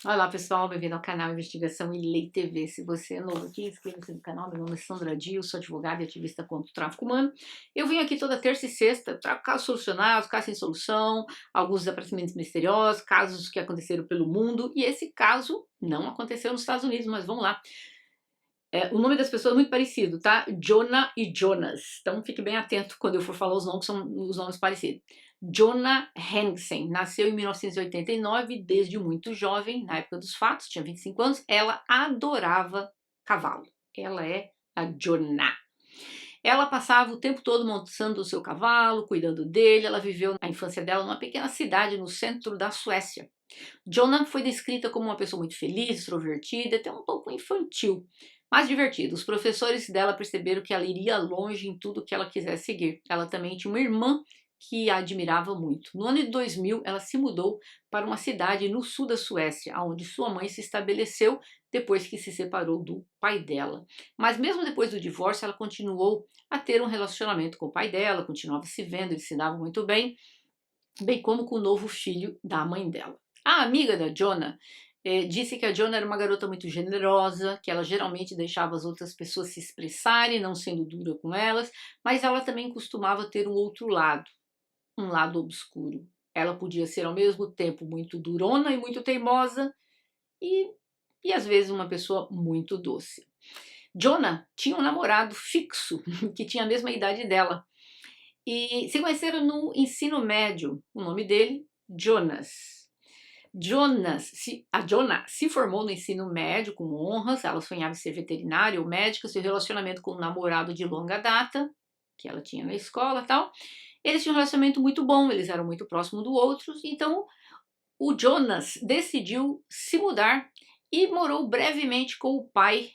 Olá pessoal, bem-vindo ao canal Investigação e Lei TV. Se você é novo aqui, inscreva-se no canal. Meu nome é Sandra Dio, sou advogada e ativista contra o tráfico humano. Eu venho aqui toda terça e sexta para casos solucionados, casos sem solução, alguns desaparecimentos misteriosos, casos que aconteceram pelo mundo. E esse caso não aconteceu nos Estados Unidos, mas vamos lá. O nome das pessoas é muito parecido, tá? Jonah e Jonas. Então fique bem atento quando eu for falar os nomes, são os nomes parecidos. Jonah Hansen nasceu em 1989, desde muito jovem, na época dos fatos, tinha 25 anos, ela adorava cavalo. Ela é a Jonah. Ela passava o tempo todo montando o seu cavalo, cuidando dele. Ela viveu a infância dela numa pequena cidade no centro da Suécia. Jonah foi descrita como uma pessoa muito feliz, extrovertida, até um pouco infantil, mas divertida. Os professores dela perceberam que ela iria longe em tudo que ela quisesse seguir. Ela também tinha uma irmã que a admirava muito. No ano de 2000, ela se mudou para uma cidade no sul da Suécia, onde sua mãe se estabeleceu depois que se separou do pai dela. Mas mesmo depois do divórcio, ela continuou a ter um relacionamento com o pai dela, continuava se vendo, eles se davam muito bem, bem como com o novo filho da mãe dela. A amiga da Jonah disse que a Jonah era uma garota muito generosa, que ela geralmente deixava as outras pessoas se expressarem, não sendo dura com elas, mas ela também costumava ter um outro lado, um lado obscuro. Ela podia ser ao mesmo tempo muito durona e muito teimosa e, e às vezes uma pessoa muito doce. Jonah tinha um namorado fixo que tinha a mesma idade dela e se conheceram no ensino médio. O nome dele, Jonas. A Jonah se formou no ensino médio com honras, ela sonhava em ser veterinária ou médica, seu relacionamento com um namorado de longa data, que ela tinha na escola e tal. Eles tinham um relacionamento muito bom, eles eram muito próximos do outro, então o Jonas decidiu se mudar e morou brevemente com o pai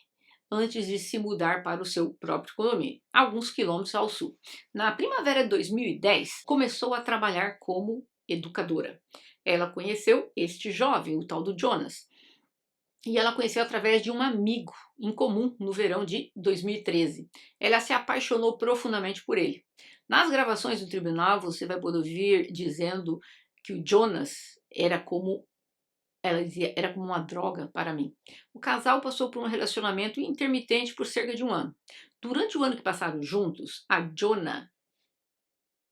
antes de se mudar para o seu próprio condomínio, alguns quilômetros ao sul. Na primavera de 2010, começou a trabalhar como educadora. Ela conheceu este jovem, o tal do Jonas, e ela conheceu através de um amigo em comum no verão de 2013. Ela se apaixonou profundamente por ele. Nas gravações do tribunal, você vai poder ouvir dizendo que o Jonas era como ela dizia, era como uma droga para mim. O casal passou por um relacionamento intermitente por cerca de um ano. Durante o ano que passaram juntos, a Jonah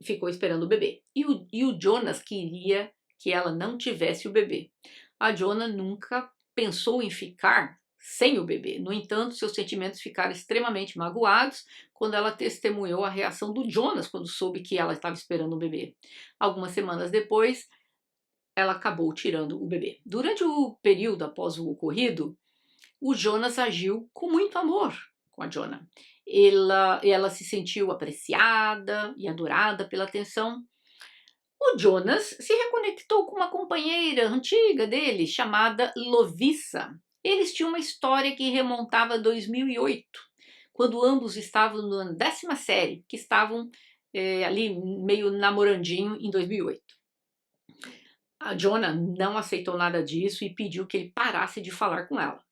ficou esperando o bebê. E o Jonas queria que ela não tivesse o bebê. A Jonah nunca pensou em ficar sem o bebê. No entanto, seus sentimentos ficaram extremamente magoados quando ela testemunhou a reação do Jonas quando soube que ela estava esperando o bebê. Algumas semanas depois, ela acabou tirando o bebê. Durante o período após o ocorrido, o Jonas agiu com muito amor com a Jonah. Ela se sentiu apreciada e adorada pela atenção. O Jonas se reconectou com uma companheira antiga dele, chamada Lovisa. Eles tinham uma história que remontava a 2008, quando ambos estavam na 10ª série, que estavam ali meio namorandinho em 2008. A Jonah não aceitou nada disso e pediu que ele parasse de falar com ela,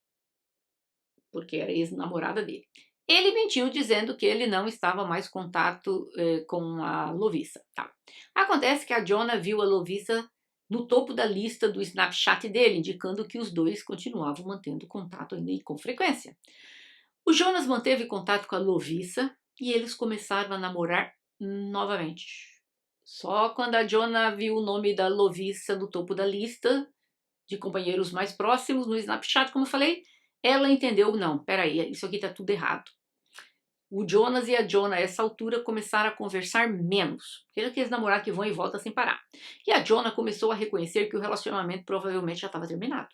porque era ex-namorada dele. Ele mentiu dizendo que ele não estava mais em contato com a Lovisa. Tá. Acontece que a Jonah viu a Lovisa no topo da lista do Snapchat dele, indicando que os dois continuavam mantendo contato ainda e com frequência. O Jonas manteve contato com a Lovisa e eles começaram a namorar novamente. Só quando a Jonah viu o nome da Lovisa no topo da lista de companheiros mais próximos no Snapchat, como eu falei, ela entendeu, não, peraí, isso aqui tá tudo errado. O Jonas e a Jonah, a essa altura, começaram a conversar menos, porque aqueles namorados que vão e voltam sem parar. E a Jonah começou a reconhecer que o relacionamento provavelmente já estava terminado.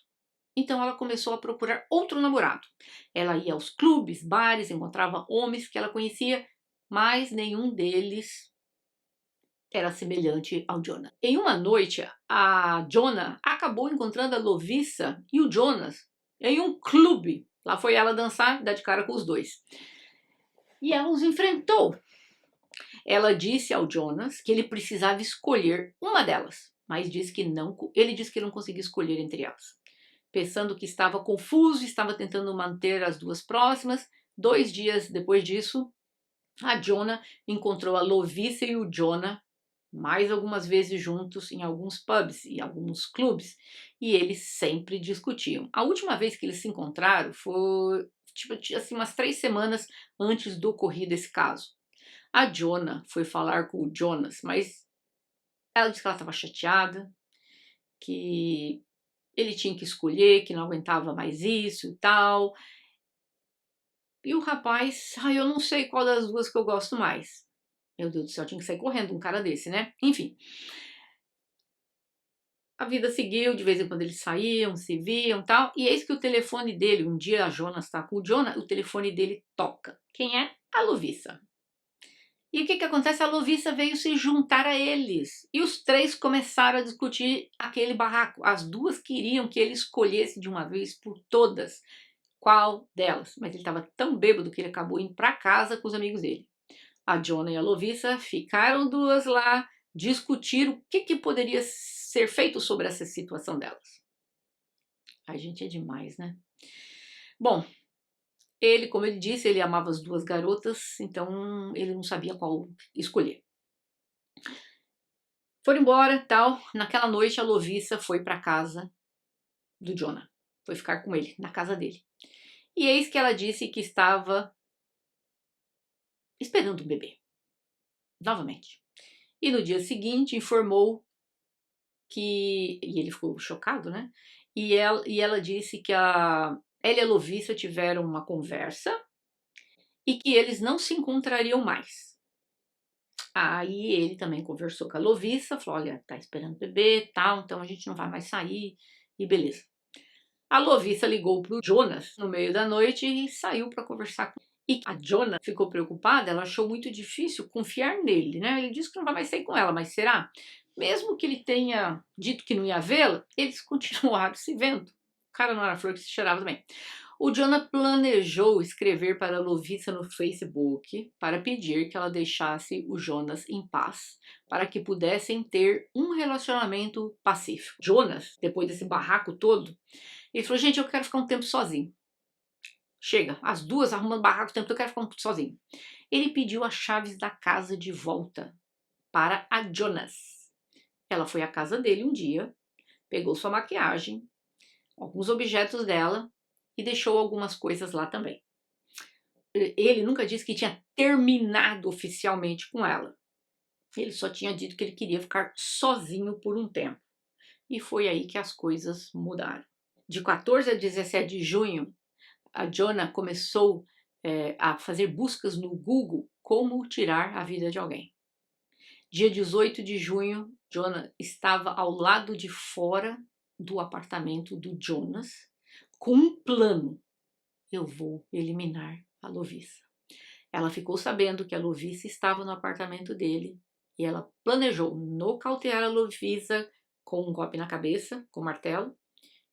Então ela começou a procurar outro namorado. Ela ia aos clubes, bares, encontrava homens que ela conhecia, mas nenhum deles era semelhante ao Jonah. Em uma noite, a Jonah acabou encontrando a Lovisa e o Jonas em um clube. Lá foi ela dançar, dar de cara com os dois. E ela os enfrentou. Ela disse ao Jonas que ele precisava escolher uma delas, mas disse que não, ele disse que não conseguia escolher entre elas. Pensando que estava confuso, estava tentando manter as duas próximas. 2 dias depois disso, a Jonah encontrou a Lovisa e o Jonah mais algumas vezes juntos em alguns pubs e alguns clubes, e eles sempre discutiam. A última vez que eles se encontraram foi tipo assim umas 3 semanas antes do ocorrido esse caso. A Jonah foi falar com o Jonas, mas ela disse que ela estava chateada, que ele tinha que escolher, que não aguentava mais isso e tal. E o rapaz, eu não sei qual das duas que eu gosto mais. Meu Deus do céu, tinha que sair correndo um cara desse, né? Enfim, a vida seguiu, de vez em quando eles saíam, se viam e tal. E eis que o telefone dele, um dia a Jonas está com o Jonah, o telefone dele toca. Quem é? A Lovisa. E o que acontece? A Lovisa veio se juntar a eles. E os três começaram a discutir aquele barraco. As duas queriam que ele escolhesse de uma vez por todas qual delas. Mas ele estava tão bêbado que ele acabou indo para casa com os amigos dele. A Jonah e a Lovisa ficaram duas lá, discutiram o que poderia ser feito sobre essa situação delas. A gente é demais, né? Bom, ele, como ele disse, ele amava as duas garotas, então ele não sabia qual escolher. Foram embora, tal. Naquela noite a Lovisa foi para casa do Jonah, foi ficar com ele na casa dele. E eis que ela disse que estava esperando um bebê, novamente. E no dia seguinte informou que, e ele ficou chocado, né? E ela disse que ela e a Lovisa tiveram uma conversa e que eles não se encontrariam mais. Aí ele também conversou com a Lovisa, falou: olha, tá esperando o bebê, tal, então a gente não vai mais sair, e beleza. A Lovisa ligou pro Jonas no meio da noite e saiu para conversar com ele. E a Jonah ficou preocupada, ela achou muito difícil confiar nele, né? Ele disse que não vai mais sair com ela, mas será? Mesmo que ele tenha dito que não ia vê-la, eles continuaram se vendo. O cara não era flor que se cheirava também. O Jonah planejou escrever para a Lovisa no Facebook para pedir que ela deixasse o Jonas em paz, para que pudessem ter um relacionamento pacífico. Jonas, depois desse barraco todo, ele falou: gente, eu quero ficar um tempo sozinho. Chega, as duas arrumando barraco o tempo todo, eu quero ficar um tempo sozinho. Ele pediu as chaves da casa de volta para a Jonas. Ela foi à casa dele um dia, pegou sua maquiagem, alguns objetos dela e deixou algumas coisas lá também. Ele nunca disse que tinha terminado oficialmente com ela. Ele só tinha dito que ele queria ficar sozinho por um tempo. E foi aí que as coisas mudaram. De 14 a 17 de junho, a Jonah começou a fazer buscas no Google como tirar a vida de alguém. Dia 18 de junho, Jonah estava ao lado de fora do apartamento do Jonas com um plano: eu vou eliminar a Lovisa. Ela ficou sabendo que a Lovisa estava no apartamento dele e ela planejou nocautear a Lovisa com um golpe na cabeça, com um martelo,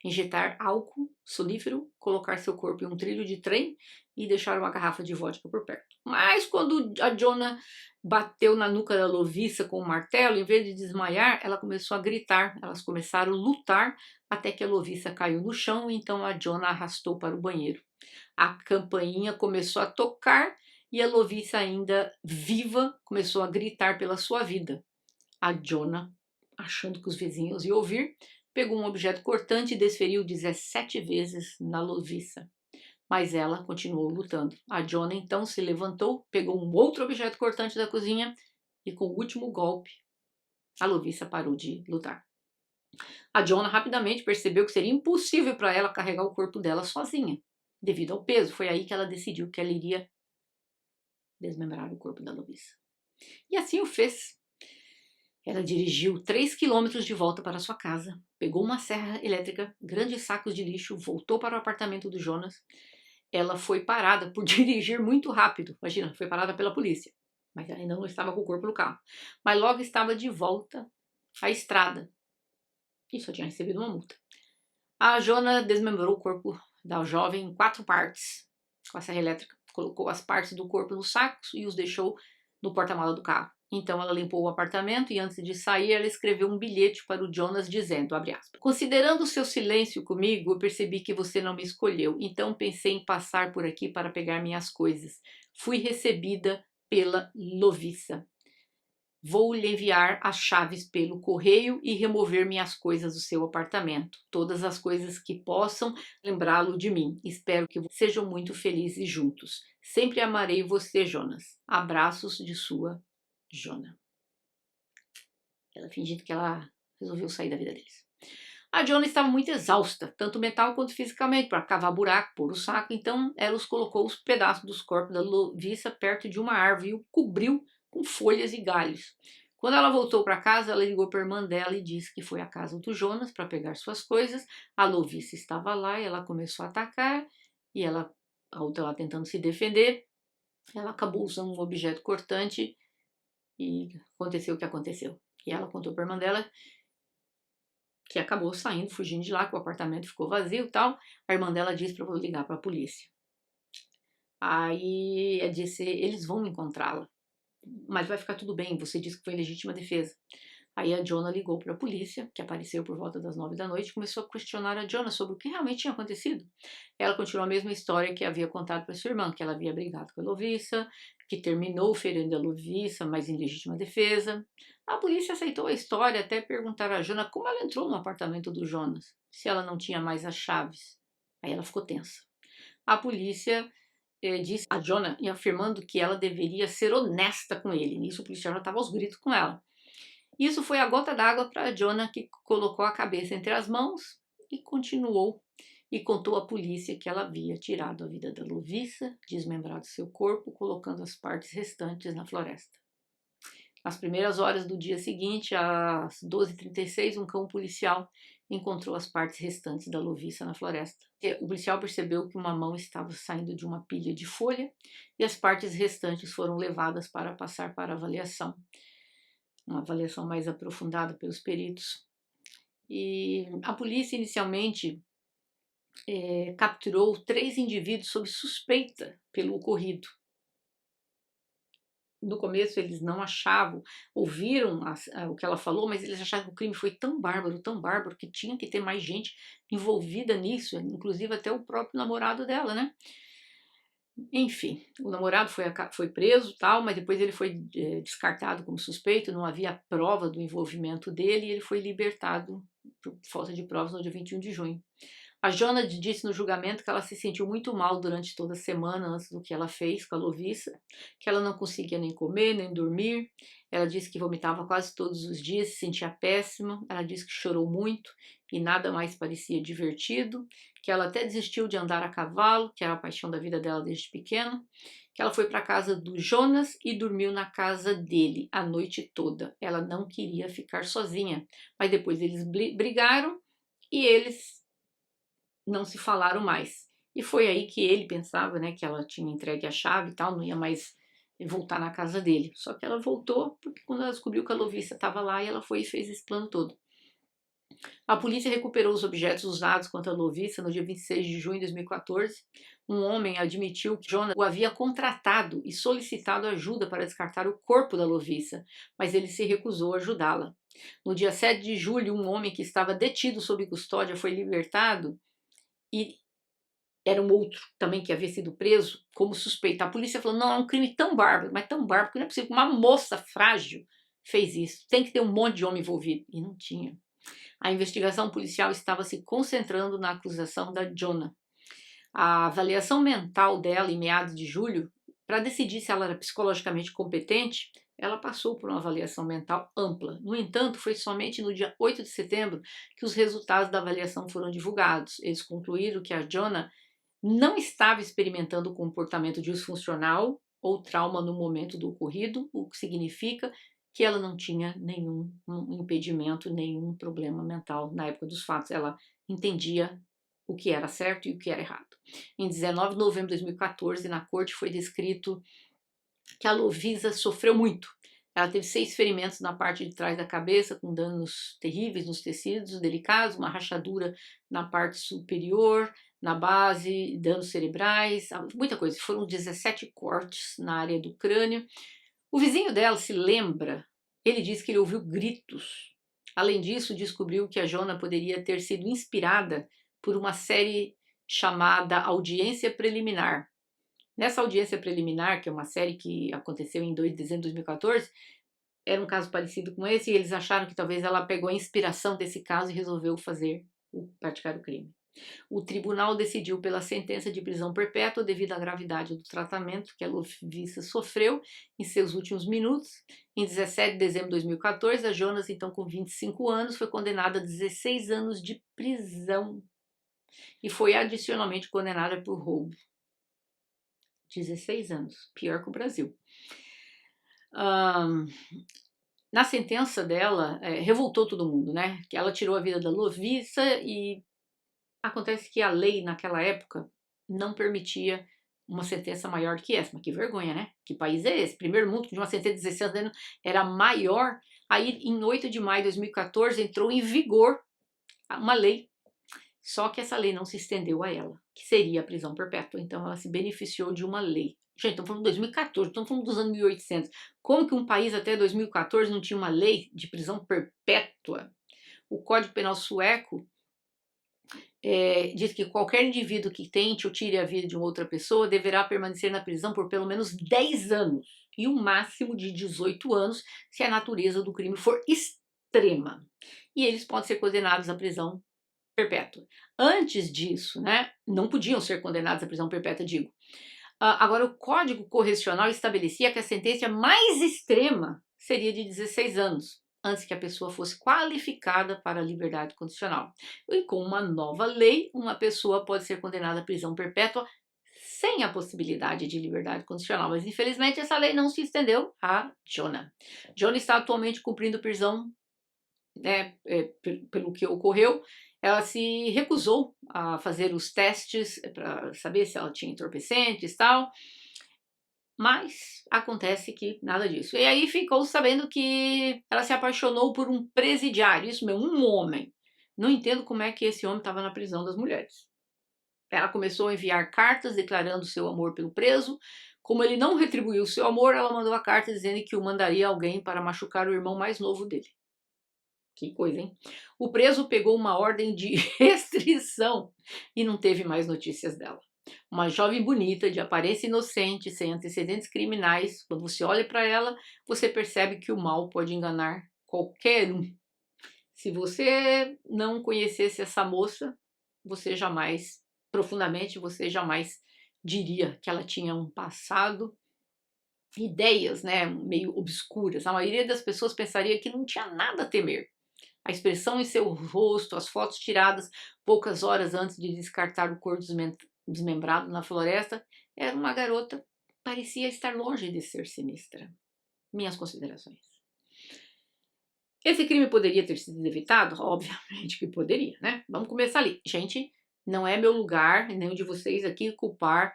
injetar álcool solífero, colocar seu corpo em um trilho de trem e deixar uma garrafa de vodka por perto. Mas quando a Jonah bateu na nuca da Lovisa com o martelo, em vez de desmaiar, ela começou a gritar. Elas começaram a lutar até que a Lovisa caiu no chão, e então a Jonah arrastou para o banheiro. A campainha começou a tocar e a Lovisa, ainda viva, começou a gritar pela sua vida. A Jonah, achando que os vizinhos iam ouvir, pegou um objeto cortante e desferiu 17 vezes na Lovisa. Mas ela continuou lutando. A Jonah então se levantou, pegou um outro objeto cortante da cozinha e com o último golpe, a Lovisa parou de lutar. A Jonah rapidamente percebeu que seria impossível para ela carregar o corpo dela sozinha, devido ao peso. Foi aí que ela decidiu que ela iria desmembrar o corpo da Lovisa. E assim o fez. Ela dirigiu 3 quilômetros de volta para sua casa, pegou uma serra elétrica, grandes sacos de lixo, voltou para o apartamento do Jonas. Ela foi parada por dirigir muito rápido. Imagina, foi parada pela polícia. Mas ainda não estava com o corpo no carro. Mas logo estava de volta à estrada. E só tinha recebido uma multa. A Jonah desmembrou o corpo da jovem em 4 partes com a serra elétrica. Colocou as partes do corpo nos sacos e os deixou no porta-mala do carro. Então ela limpou o apartamento e antes de sair ela escreveu um bilhete para o Jonas dizendo, abre aspas, considerando o seu silêncio comigo, eu percebi que você não me escolheu, então pensei em passar por aqui para pegar minhas coisas. Fui recebida pela Lovisa. Vou lhe enviar as chaves pelo correio e remover minhas coisas do seu apartamento. Todas as coisas que possam lembrá-lo de mim. Espero que sejam muito felizes juntos. Sempre amarei você, Jonas. Abraços de sua Jona. Ela fingindo que ela resolveu sair da vida deles. A Jona estava muito exausta, tanto mental quanto fisicamente, para cavar buraco, pôr o saco. Então, ela colocou os pedaços dos corpos da Lovisa perto de uma árvore e o cobriu com folhas e galhos. Quando ela voltou para casa, ela ligou para a irmã dela e disse que foi à casa do Jonas para pegar suas coisas. A Lovisa estava lá e ela começou a atacar e ela, a outra lá tentando se defender, ela acabou usando um objeto cortante e aconteceu o que aconteceu. E ela contou para a irmã dela que acabou saindo, fugindo de lá, que o apartamento ficou vazio e tal. A irmã dela disse para eu ligar para a polícia. Aí ela disse, eles vão encontrá-la, mas vai ficar tudo bem, você disse que foi legítima defesa. Aí a Jona ligou para a polícia, que apareceu por volta das 9 da noite, e começou a questionar a Jona sobre o que realmente tinha acontecido. Ela continuou a mesma história que havia contado para sua irmã, que ela havia brigado com a Lovisa, que terminou ferindo a Lovisa, mas em legítima defesa. A polícia aceitou a história até perguntar a Jona como ela entrou no apartamento do Jonas, se ela não tinha mais as chaves. Aí ela ficou tensa. A polícia disse a Jona, afirmando que ela deveria ser honesta com ele. Nisso o policial já estava aos gritos com ela. Isso foi a gota d'água para a Jona, que colocou a cabeça entre as mãos e continuou e contou à polícia que ela havia tirado a vida da Lovisa, desmembrado seu corpo, colocando as partes restantes na floresta. Nas primeiras horas do dia seguinte, às 12h36, um cão policial encontrou as partes restantes da Lovisa na floresta. O policial percebeu que uma mão estava saindo de uma pilha de folha e as partes restantes foram levadas para passar para avaliação. Uma avaliação mais aprofundada pelos peritos. E a polícia inicialmente capturou 3 indivíduos sob suspeita pelo ocorrido. No começo eles não achavam, ouviram o que ela falou, mas eles achavam que o crime foi tão bárbaro, que tinha que ter mais gente envolvida nisso, inclusive até o próprio namorado dela, né? Enfim, o namorado foi preso, tal, mas depois ele foi descartado como suspeito, não havia prova do envolvimento dele e ele foi libertado por falta de provas no dia 21 de junho. A Jona disse no julgamento que ela se sentiu muito mal durante toda a semana antes do que ela fez com a Lovisa, que ela não conseguia nem comer, nem dormir. Ela disse que vomitava quase todos os dias, se sentia péssima. Ela disse que chorou muito e nada mais parecia divertido, que ela até desistiu de andar a cavalo, que era a paixão da vida dela desde pequena, que ela foi para a casa do Jonas e dormiu na casa dele a noite toda. Ela não queria ficar sozinha, mas depois eles brigaram e eles não se falaram mais. E foi aí que ele pensava, né, que ela tinha entregue a chave e tal, não ia mais voltar na casa dele. Só que ela voltou porque quando ela descobriu que a Lovisa estava lá, e ela foi e fez esse plano todo. A polícia recuperou os objetos usados contra a Lovisa no dia 26 de junho de 2014. Um homem admitiu que Jonas o havia contratado e solicitado ajuda para descartar o corpo da Lovisa, mas ele se recusou a ajudá-la. No dia 7 de julho, um homem que estava detido sob custódia foi libertado e era um outro também que havia sido preso como suspeito. A polícia falou, não, é um crime tão bárbaro, mas tão bárbaro, que não é possível que uma moça frágil fez isso. Tem que ter um monte de homem envolvido. E não tinha. A investigação policial estava se concentrando na acusação da Jona. A avaliação mental dela em meados de julho, para decidir se ela era psicologicamente competente, ela passou por uma avaliação mental ampla. No entanto, foi somente no dia 8 de setembro que os resultados da avaliação foram divulgados. Eles concluíram que a Jona não estava experimentando comportamento disfuncional ou trauma no momento do ocorrido, o que significa que ela não tinha nenhum impedimento, nenhum problema mental na época dos fatos. Ela entendia o que era certo e o que era errado. Em 19 de novembro de 2014, na corte foi descrito que a Lovisa sofreu muito. Ela teve 6 ferimentos na parte de trás da cabeça, com danos terríveis nos tecidos delicados, uma rachadura na parte superior, na base, danos cerebrais, muita coisa. Foram 17 cortes na área do crânio. O vizinho dela se lembra, ele disse que ele ouviu gritos. Além disso, descobriu que a Jona poderia ter sido inspirada por uma série chamada Audiência Preliminar. Nessa Audiência Preliminar, que é uma série que aconteceu em 2 de dezembro de 2014, era um caso parecido com esse, e eles acharam que talvez ela pegou a inspiração desse caso e resolveu praticar o crime. O tribunal decidiu pela sentença de prisão perpétua devido à gravidade do tratamento que a Lovisa sofreu em seus últimos minutos. Em 17 de dezembro de 2014, a Jonas, então com 25 anos, foi condenada a 16 anos de prisão e foi adicionalmente condenada por roubo. 16 anos, pior que o Brasil. Na sentença dela, revoltou todo mundo, né? Que ela tirou a vida da Lovisa e acontece que a lei naquela época não permitia uma sentença maior do que essa. Mas que vergonha, né? Que país é esse? Primeiro mundo de uma sentença de 16 anos era maior. Aí, em 8 de maio de 2014, entrou em vigor uma lei. Só que essa lei não se estendeu a ela, que seria a prisão perpétua. Então, ela se beneficiou de uma lei. Gente, estamos falando de 2014, estamos falando dos anos 1800. Como que um país até 2014 não tinha uma lei de prisão perpétua? O Código Penal sueco diz que qualquer indivíduo que tente ou tire a vida de uma outra pessoa deverá permanecer na prisão por pelo menos 10 anos e um máximo de 18 anos se a natureza do crime for extrema. E eles podem ser condenados à prisão perpétua. Antes disso, né, não podiam ser condenados à prisão perpétua, digo. Agora, o Código Correcional estabelecia que a sentença mais extrema seria de 16 anos, antes que a pessoa fosse qualificada para a liberdade condicional. E com uma nova lei, uma pessoa pode ser condenada à prisão perpétua sem a possibilidade de liberdade condicional. Mas, infelizmente, essa lei não se estendeu a Jonah. Jonah está atualmente cumprindo prisão, né, pelo que ocorreu. Ela se recusou a fazer os testes para saber se ela tinha entorpecentes e tal. Mas acontece que nada disso. E aí ficou sabendo que ela se apaixonou por um presidiário, isso mesmo, um homem. Não entendo como é que esse homem estava na prisão das mulheres. Ela começou a enviar cartas declarando seu amor pelo preso. Como ele não retribuiu seu amor, ela mandou a carta dizendo que o mandaria alguém para machucar o irmão mais novo dele. Que coisa, hein? O preso pegou uma ordem de restrição e não teve mais notícias dela. Uma jovem bonita, de aparência inocente, sem antecedentes criminais, quando você olha para ela, você percebe que o mal pode enganar qualquer um. Se você não conhecesse essa moça, profundamente, você jamais diria que ela tinha um passado, ideias, né, meio obscuras. A maioria das pessoas pensaria que não tinha nada a temer. A expressão em seu rosto, as fotos tiradas poucas horas antes de descartar o corpo desmembrado na floresta, era uma garota que parecia estar longe de ser sinistra. Minhas considerações. Esse crime poderia ter sido evitado? Obviamente que poderia, né? Vamos começar ali. Gente, não é meu lugar, nem o de vocês aqui, culpar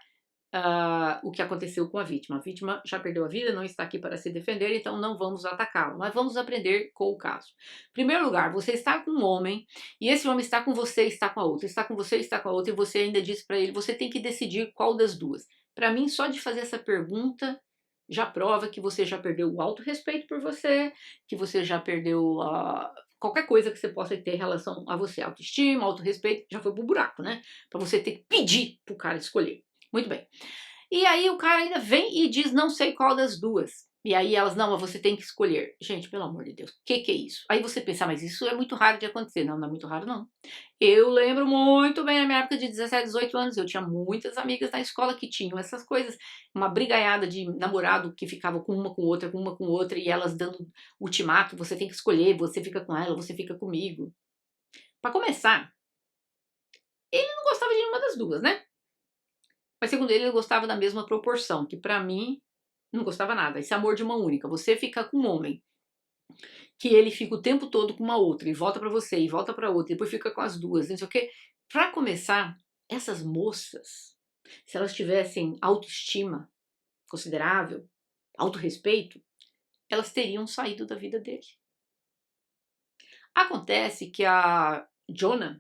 o que aconteceu com a vítima. A vítima já perdeu a vida, não está aqui para se defender, então não vamos atacá-la, mas vamos aprender com o caso. Em primeiro lugar, você está com um homem, e esse homem está com você, está com a outra, está com você, está com a outra, e você ainda disse para ele, você tem que decidir qual das duas. Para mim, só de fazer essa pergunta já prova que você já perdeu o autorrespeito por você, que você já perdeu qualquer coisa que você possa ter em relação a você. Autoestima, autorrespeito, já foi pro buraco, né? Para você ter que pedir pro cara escolher. Muito bem. E aí o cara ainda vem e diz não sei qual das duas. E aí elas, não, mas você tem que escolher. Gente, pelo amor de Deus, o que é isso? Aí você pensa, mas isso é muito raro de acontecer. Não, não é muito raro, não. Eu lembro muito bem na minha época de 17, 18 anos. Eu tinha muitas amigas na escola que tinham essas coisas. Uma brigaiada de namorado que ficava com uma com outra, com uma com outra, e elas dando ultimato, você tem que escolher, você fica com ela, você fica comigo. Para começar, ele não gostava de nenhuma das duas, né? Mas segundo ele gostava da mesma proporção, que pra mim não gostava nada. Esse amor de uma única. Você fica com um homem, que ele fica o tempo todo com uma outra, e volta pra você, e volta pra outra, e depois fica com as duas, não sei o quê. Pra começar, essas moças, se elas tivessem autoestima considerável, autorrespeito, elas teriam saído da vida dele. Acontece que a Jonah,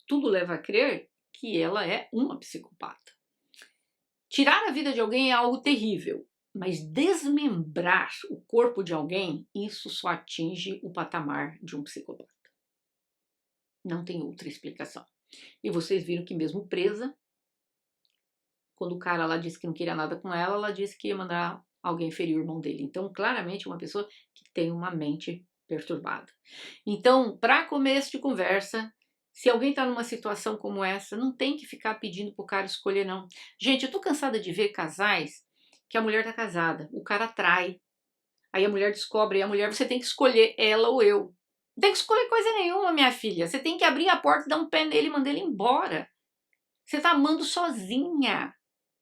tudo leva a crer que ela é uma psicopata. Tirar a vida de alguém é algo terrível, mas desmembrar o corpo de alguém, isso só atinge o patamar de um psicopata. Não tem outra explicação. E vocês viram que mesmo presa, quando o cara lá disse que não queria nada com ela, ela disse que ia mandar alguém feriu o irmão dele. Então, claramente, uma pessoa que tem uma mente perturbada. Então, para começo de conversa, se alguém está numa situação como essa, não tem que ficar pedindo pro cara escolher, não. Gente, eu tô cansada de ver casais que a mulher tá casada, o cara trai, aí a mulher descobre, e a mulher, você tem que escolher ela ou eu. Não tem que escolher coisa nenhuma, minha filha. Você tem que abrir a porta, dar um pé nele e mandar ele embora. Você tá amando sozinha.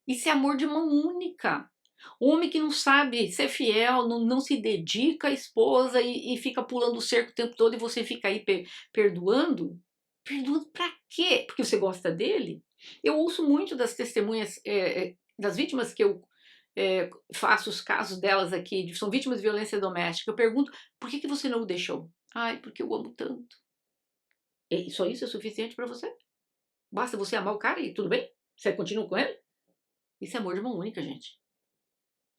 Isso é amor de mão única. O homem que não sabe ser fiel, não se dedica à esposa e fica pulando o cerco o tempo todo e você fica aí perdoando. Perdoando pra quê? Porque você gosta dele? Eu ouço muito das testemunhas, das vítimas que eu faço os casos delas aqui, são vítimas de violência doméstica. Eu pergunto, por que você não o deixou? Ai, porque eu amo tanto. E só isso é suficiente pra você? Basta você amar o cara e tudo bem? Você continua com ele? Isso é amor de mão única, gente.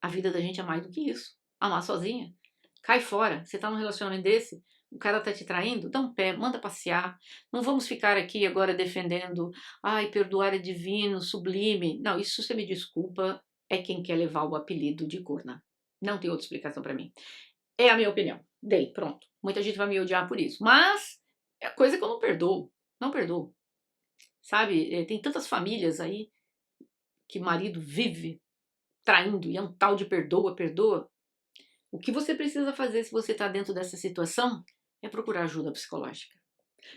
A vida da gente é mais do que isso. Amar sozinha. Cai fora. Você tá num relacionamento desse, o cara tá te traindo, dá um pé, manda passear. Não vamos ficar aqui agora defendendo, ai, perdoar é divino, sublime. Não, isso você me desculpa, é quem quer levar o apelido de corna. Não tem outra explicação pra mim. É a minha opinião. Dei, pronto. Muita gente vai me odiar por isso. Mas é coisa que eu não perdoo. Não perdoo. Sabe, tem tantas famílias aí que marido vive traindo e é um tal de perdoa, perdoa. O que você precisa fazer se você está dentro dessa situação é procurar ajuda psicológica.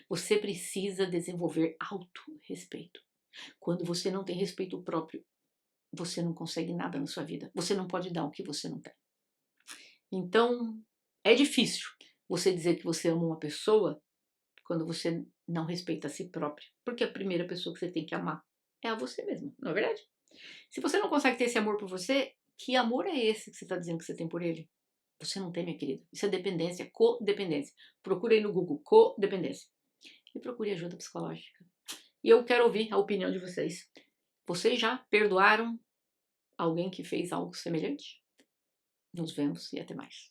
Você precisa desenvolver autorrespeito. Quando você não tem respeito próprio, você não consegue nada na sua vida. Você não pode dar o que você não tem. Então, é difícil você dizer que você ama uma pessoa quando você não respeita a si próprio. Porque a primeira pessoa que você tem que amar é a você mesmo, não é verdade? Se você não consegue ter esse amor por você, que amor é esse que você está dizendo que você tem por ele? Você não tem, minha querida. Isso é dependência, codependência. Procure aí no Google, codependência. E procure ajuda psicológica. E eu quero ouvir a opinião de vocês. Vocês já perdoaram alguém que fez algo semelhante? Nos vemos e até mais.